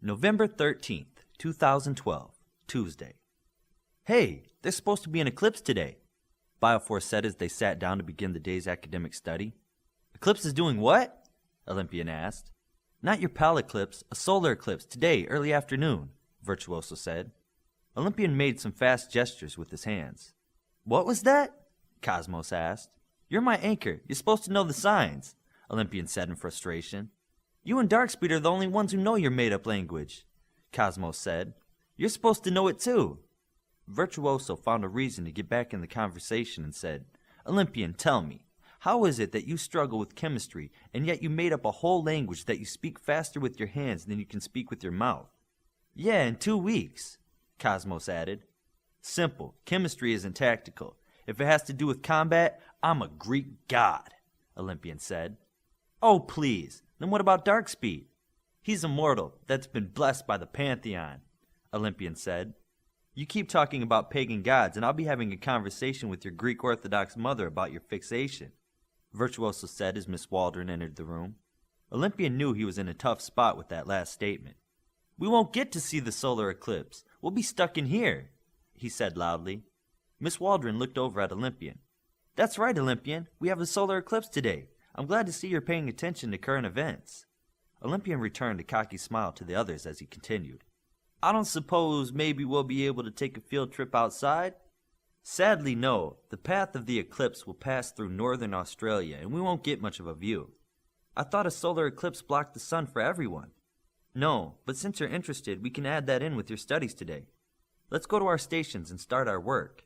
November 13th, 2012, Tuesday. Hey, there's supposed to be an eclipse today, Bioforce said as they sat down to begin the day's academic study. Eclipse is doing what? Olympian asked. Not your pal eclipse, a solar eclipse today, early afternoon, Virtuoso said. Olympian made some fast gestures with his hands. What was that? Cosmos asked. You're my anchor. You're supposed to know the signs, Olympian said in frustration. You and Darkspeed are the only ones who know your made-up language, Cosmos said. You're supposed to know it too. Virtuoso found a reason to get back in the conversation and said, Olympian, tell me, how is it that you struggle with chemistry and yet you made up a whole language that you speak faster with your hands than you can speak with your mouth? Yeah, in 2 weeks, Cosmos added. Simple. Chemistry isn't tactical. If it has to do with combat, I'm a Greek god, Olympian said. Oh, please. Then what about Darkspeed? He's a mortal that's been blessed by the Pantheon, Olympian said. You keep talking about pagan gods and I'll be having a conversation with your Greek Orthodox mother about your fixation, Virtuoso said as Miss Waldron entered the room. Olympian knew he was in a tough spot with that last statement. We won't get to see the solar eclipse. We'll be stuck in here, he said loudly. Miss Waldron looked over at Olympian. That's right, Olympian. We have a solar eclipse today. I'm glad to see you're paying attention to current events. Olympian returned a cocky smile to the others as he continued. I don't suppose maybe we'll be able to take a field trip outside? Sadly, no. The path of the eclipse will pass through northern Australia and we won't get much of a view. I thought a solar eclipse blocked the sun for everyone. No, but since you're interested, we can add that in with your studies today. Let's go to our stations and start our work.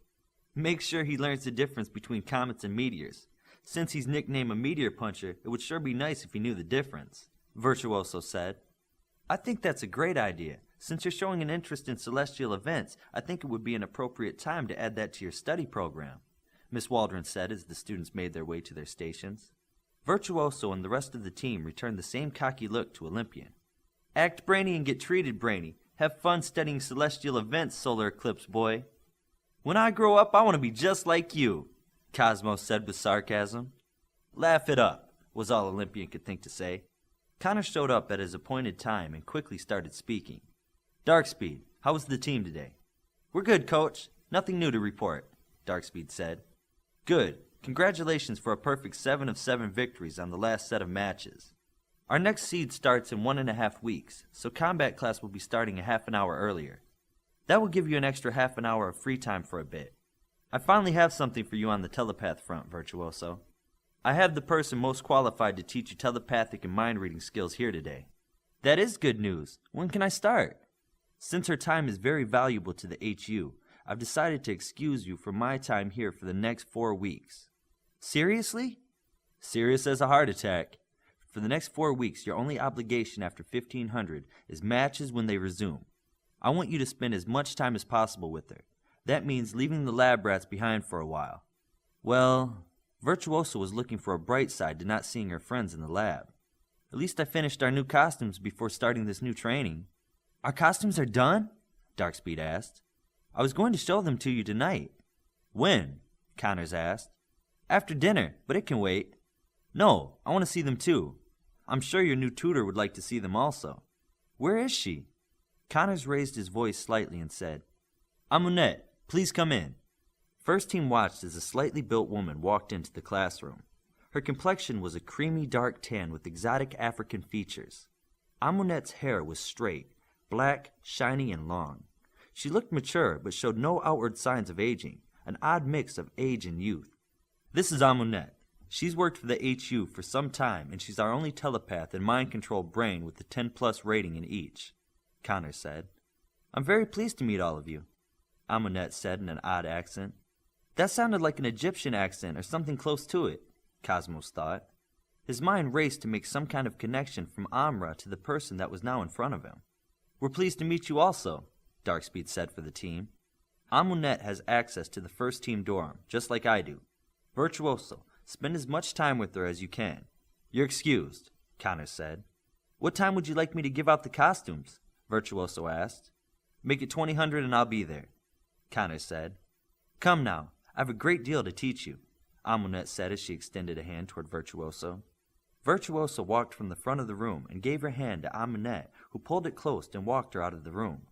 Make sure he learns the difference between comets and meteors. Since he's nicknamed a meteor puncher, it would sure be nice if he knew the difference, Virtuoso said. I think that's a great idea. Since you're showing an interest in celestial events, I think it would be an appropriate time to add that to your study program, Miss Waldron said as the students made their way to their stations. Virtuoso and the rest of the team returned the same cocky look to Olympian. Act brainy and get treated brainy. Have fun studying celestial events, solar eclipse boy. When I grow up, I want to be just like you, Cosmos said with sarcasm. Laugh it up, was all Olympian could think to say. Connor showed up at his appointed time and quickly started speaking. Darkspeed, how was the team today? We're good, Coach. Nothing new to report, Darkspeed said. Good. Congratulations for a perfect 7 of 7 victories on the last set of matches. Our next seed starts in 1.5 weeks, so combat class will be starting a half an hour earlier. That will give you an extra half an hour of free time for a bit. I finally have something for you on the telepath front, Virtuoso. I have the person most qualified to teach you telepathic and mind-reading skills here today. That is good news. When can I start? Since her time is very valuable to the HU, I've decided to excuse you from my time here for the next 4 weeks. Seriously? Serious as a heart attack. For the next 4 weeks, your only obligation after 1500 is matches when they resume. I want you to spend as much time as possible with her. That means leaving the lab rats behind for a while. Well, Virtuoso was looking for a bright side to not seeing her friends in the lab. At least I finished our new costumes before starting this new training. Our costumes are done? Darkspeed asked. I was going to show them to you tonight. When? Connors asked. After dinner, but it can wait. No, I want to see them too. I'm sure your new tutor would like to see them also. Where is she? Connors raised his voice slightly and said, Amunette, please come in. First team watched as a slightly built woman walked into the classroom. Her complexion was a creamy dark tan with exotic African features. Amunette's hair was straight, black, shiny, and long. She looked mature but showed no outward signs of aging, an odd mix of age and youth. This is Amunette. She's worked for the HU for some time, and she's our only telepath and mind-control brain with the 10+ rating in each, Connor said. I'm very pleased to meet all of you, Amunette said in an odd accent. That sounded like an Egyptian accent or something close to it, Cosmos thought. His mind raced to make some kind of connection from Amra to the person that was now in front of him. We're pleased to meet you also, Darkspeed said for the team. Amunette has access to the first team dorm, just like I do. Virtuoso, spend as much time with her as you can. You're excused, Connor said. What time would you like me to give out the costumes? Virtuoso asked. Make it 2000 and I'll be there, Connor said. Come now, I have a great deal to teach you, Amunette said as she extended a hand toward Virtuoso. Virtuoso walked from the front of the room and gave her hand to Amunette, who pulled it close and walked her out of the room.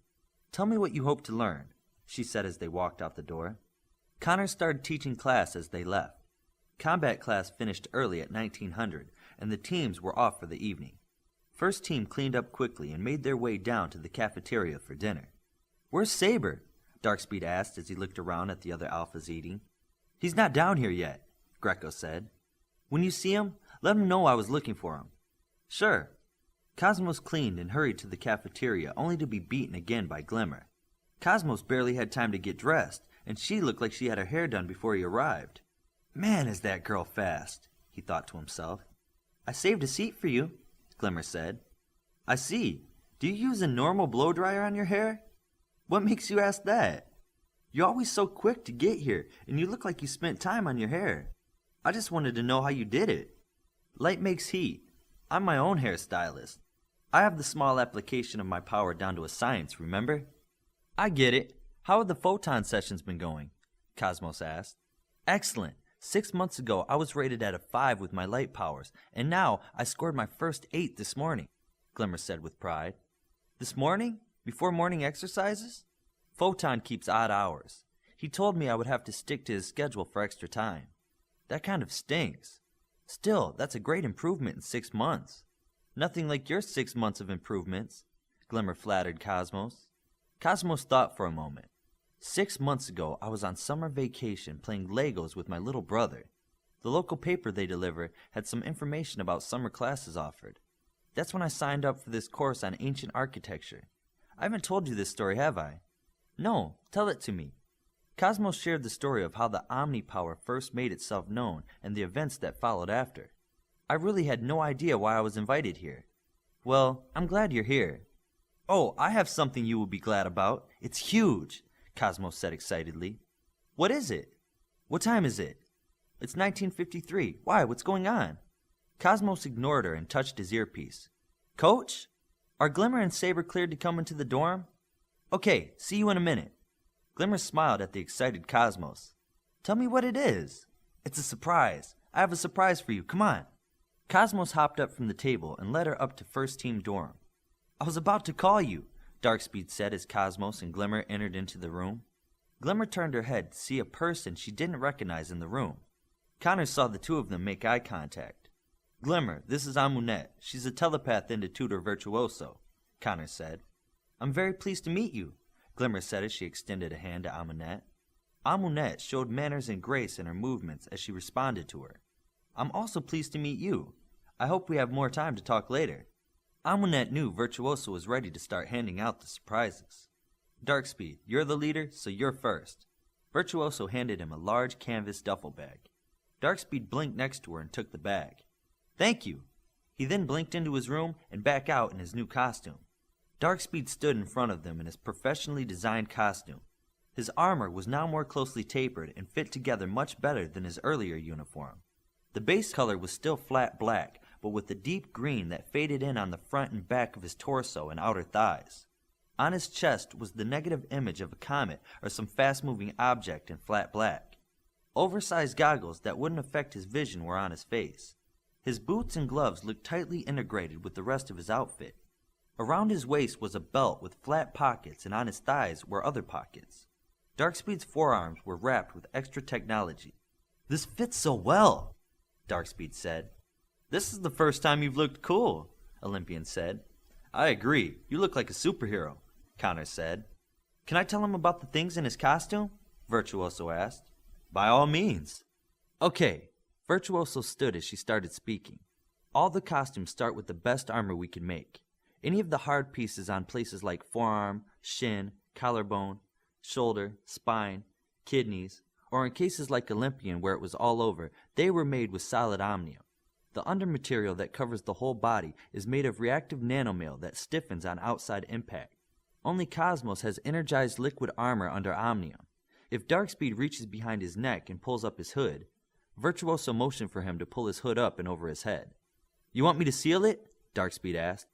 "Tell me what you hope to learn," she said as they walked out the door. Connor started teaching class as they left. Combat class finished early at 1900, and the teams were off for the evening. First team cleaned up quickly and made their way down to the cafeteria for dinner. "Where's Saber?" Darkspeed asked as he looked around at the other alphas eating. "He's not down here yet," Greco said. "When you see him, let him know I was looking for him." "Sure." Cosmos cleaned and hurried to the cafeteria only to be beaten again by Glimmer. Cosmos barely had time to get dressed, and she looked like she had her hair done before he arrived. "Man, is that girl fast," he thought to himself. "I saved a seat for you," Glimmer said. "I see. Do you use a normal blow dryer on your hair?" "What makes you ask that?" "You're always so quick to get here, and you look like you spent time on your hair. I just wanted to know how you did it." "Light makes heat. I'm my own hairstylist. I have the small application of my power down to a science, remember?" "I get it. How have the photon sessions been going?" Cosmos asked. "Excellent. 6 months ago, I was rated at a 5 with my light powers, and now I scored my first 8 this morning," Glimmer said with pride. "This morning? Before morning exercises?" "Photon keeps odd hours. He told me I would have to stick to his schedule for extra time." "That kind of stinks. Still, that's a great improvement in 6 months." "Nothing like your 6 months of improvements," Glimmer flattered Cosmos. Cosmos thought for a moment. 6 months ago, I was on summer vacation playing Legos with my little brother. The local paper they deliver had some information about summer classes offered. That's when I signed up for this course on ancient architecture. I haven't told you this story, have I? "No, tell it to me." Cosmos shared the story of how the Omni power first made itself known and the events that followed after. "I really had no idea why I was invited here." "Well, I'm glad you're here." "Oh, I have something you will be glad about. It's huge," Cosmos said excitedly. "What is it?" "What time is it?" "It's 1953. Why, what's going on?" Cosmos ignored her and touched his earpiece. "Coach? Are Glimmer and Saber cleared to come into the dorm?" "Okay, see you in a minute." Glimmer smiled at the excited Cosmos. "Tell me what it is." "It's a surprise. I have a surprise for you. Come on." Cosmos hopped up from the table and led her up to first team dorm. "I was about to call you," Darkspeed said as Cosmos and Glimmer entered into the room. Glimmer turned her head to see a person she didn't recognize in the room. Connor saw the two of them make eye contact. "Glimmer, this is Amunet. She's a telepath into Tutor Virtuoso," Connor said. "I'm very pleased to meet you," Glimmer said as she extended a hand to Amunet. Amunet showed manners and grace in her movements as she responded to her. "I'm also pleased to meet you. I hope we have more time to talk later." Amunet knew Virtuoso was ready to start handing out the surprises. "Darkspeed, you're the leader, so you're first." Virtuoso handed him a large canvas duffel bag. Darkspeed blinked next to her and took the bag. "Thank you." He then blinked into his room and back out in his new costume. Darkspeed stood in front of them in his professionally designed costume. His armor was now more closely tapered and fit together much better than his earlier uniform. The base color was still flat black, but with a deep green that faded in on the front and back of his torso and outer thighs. On his chest was the negative image of a comet or some fast-moving object in flat black. Oversized goggles that wouldn't affect his vision were on his face. His boots and gloves looked tightly integrated with the rest of his outfit. Around his waist was a belt with flat pockets, and on his thighs were other pockets. Darkspeed's forearms were wrapped with extra technology. "This fits so well," Darkspeed said. "This is the first time you've looked cool," Olympian said. "I agree. You look like a superhero," Connor said. "Can I tell him about the things in his costume?" Virtuoso asked. "By all means." "Okay." Virtuoso stood as she started speaking. "All the costumes start with the best armor we can make. Any of the hard pieces on places like forearm, shin, collarbone, shoulder, spine, kidneys, or in cases like Olympian where it was all over, they were made with solid omnium. The undermaterial that covers the whole body is made of reactive nanomail that stiffens on outside impact. Only Cosmos has energized liquid armor under omnium. If Darkspeed reaches behind his neck and pulls up his hood, Virtuoso motioned for him to pull his hood up and over his head. "You want me to seal it?" Darkspeed asked.